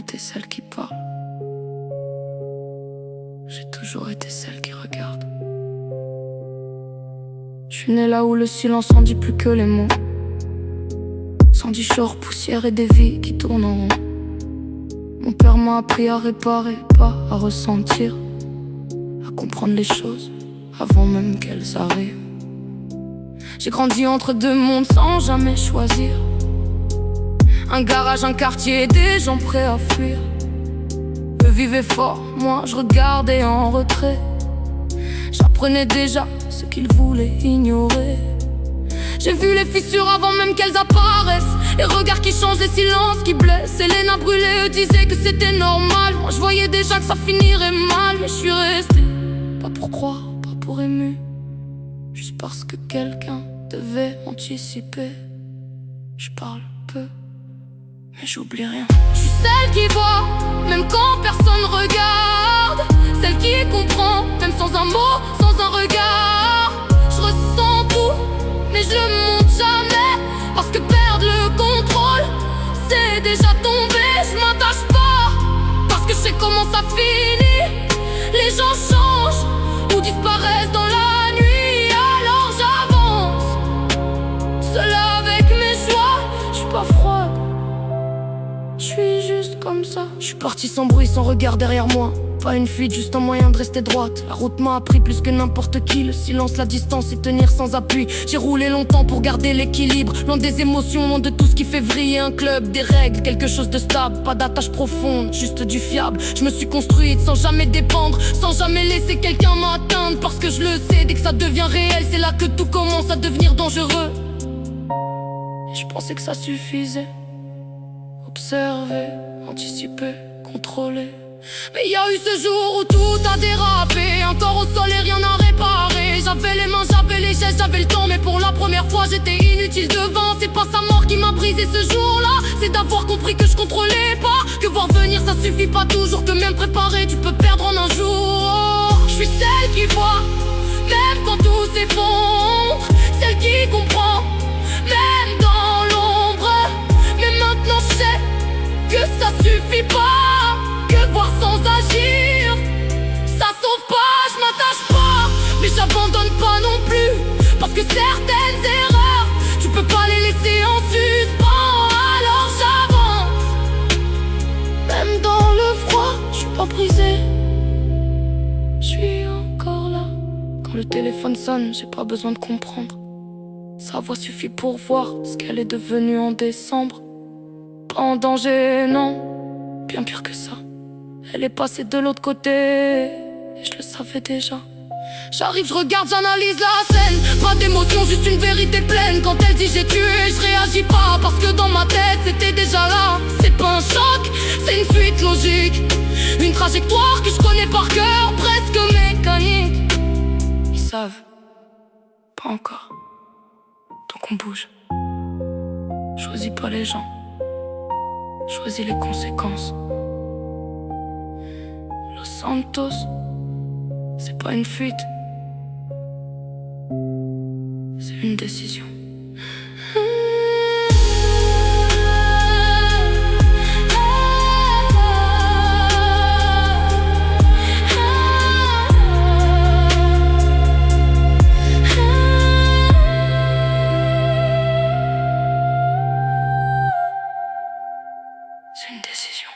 été celle qui parle. J'ai toujours été celle qui regarde. Je suis née là où le silence en dit plus que les mots. Sans short, poussière et des vies qui tournent en rond. Mon père m'a appris à réparer, pas à ressentir, à comprendre les choses avant même qu'elles arrivent. J'ai grandi entre deux mondes sans jamais choisir. Un garage, un quartier, des gens prêts à fuir. Eux vivaient fort, moi je regardais en retrait. J'apprenais déjà ce qu'ils voulaient ignorer. J'ai vu les fissures avant même qu'elles apparaissent. Les regards qui changent, les silences qui blessent. Hélène a brûlé, eux disaient que c'était normal. Moi je voyais déjà que ça finirait mal. Mais je suis restée, pas pour croire, pas pour ému, juste parce que quelqu'un devait anticiper. Je parle peu, mais j'oublie rien. Je suis celle qui voit, même quand personne regarde. Celle qui comprend, même sans un mot, sans un regard. Je ressens tout, mais je le montre jamais. Parce que perdre le contrôle, c'est déjà tombé. Je m'attache pas, parce que je sais comment ça finit. Les gens changent, ou disparaissent dans la nuit. Alors j'avance, seule avec mes choix. Je suis pas froide, je suis juste comme ça. Je suis partie sans bruit, sans regard derrière moi. Pas une fuite, juste un moyen de rester droite. La route m'a appris plus que n'importe qui. Le silence, la distance et tenir sans appui. J'ai roulé longtemps pour garder l'équilibre. Loin des émotions, loin de tout ce qui fait vriller un club. Des règles, quelque chose de stable. Pas d'attache profonde, juste du fiable. Je me suis construite sans jamais dépendre, sans jamais laisser quelqu'un m'atteindre. Parce que je le sais, dès que ça devient réel, c'est là que tout commence à devenir dangereux. Et je pensais que ça suffisait. Observer, anticiper, contrôler. Mais y a eu ce jour où tout a dérapé. Un corps au sol et rien à réparer. J'avais les mains, j'avais les gestes, j'avais le temps. Mais pour la première fois j'étais inutile devant. C'est pas sa mort qui m'a brisé ce jour-là. C'est d'avoir compris que je contrôlais pas. Que voir venir ça suffit pas toujours. Que même préparer tu peux perdre en un jour. Je suis celle qui voit, même quand tout s'effondre. Celle qui comprend, même dans l'ombre. Mais maintenant je sais que ça suffit pas. Que voir sans agir, ça sauve pas, je m'attache pas. Mais j'abandonne pas non plus. Parce que certaines erreurs, tu peux pas les laisser en suspens. Alors j'avance, même dans le froid, je suis pas brisée. Je suis encore là. Quand le téléphone sonne, j'ai pas besoin de comprendre. Sa voix suffit pour voir ce qu'elle est devenue en décembre. Pas en danger, non, bien pire que ça. Elle est passée de l'autre côté, et je le savais déjà. J'arrive, je regarde, j'analyse la scène. Pas d'émotion, juste une vérité pleine. Quand elle dit j'ai tué, je réagis pas. Parce que dans ma tête, c'était déjà là. C'est pas un choc, c'est une suite logique. Une trajectoire que je connais par cœur, presque mécanique. Ils savent, pas encore. Donc on bouge. Choisis pas les gens, choisis les conséquences. Los Santos, c'est pas une fuite, c'est une décision. C'est une décision.